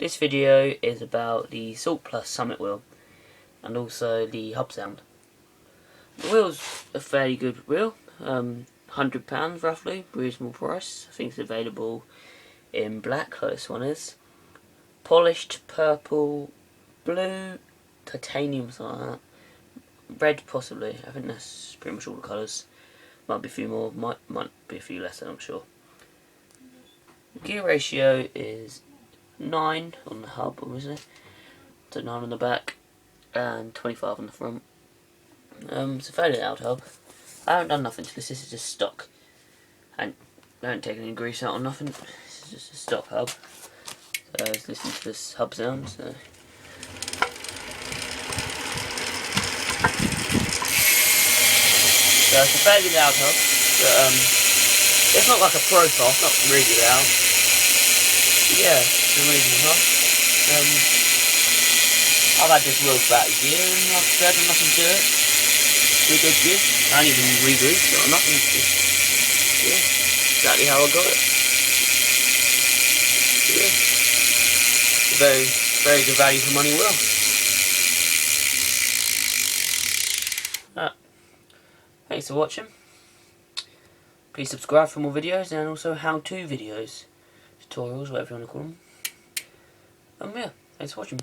This video is about the Salt Plus Summit wheel and also the hub sound. The wheel's a fairly good wheel, £100 roughly, reasonable price. I think it's available in black, like this one is. Polished purple, blue, titanium, something like that. Red possibly, I think that's pretty much all the colours. Might be a few more, might be a few less, I'm sure. The gear ratio is 9 on the hub, obviously. So 9 on the back and 25 on the front. It's a fairly loud hub. I haven't done nothing to this, this is just stock. And I haven't taken any grease out or nothing. This is just a stock hub. So let's listen to this hub sound. So it's a fairly loud hub, but it's not like a profile, it's not really loud. But yeah, it's a reasonable hub. I've had this wheel for about a year and like I said, I've done nothing to it. Still good use. I ain't even re-greased it or nothing. Just, yeah, exactly how I got it. So, yeah, it's a very good value for money wheel. Thanks for watching. Please subscribe for more videos and also how-to videos, tutorials, whatever you want to call them. Yeah, thanks for watching.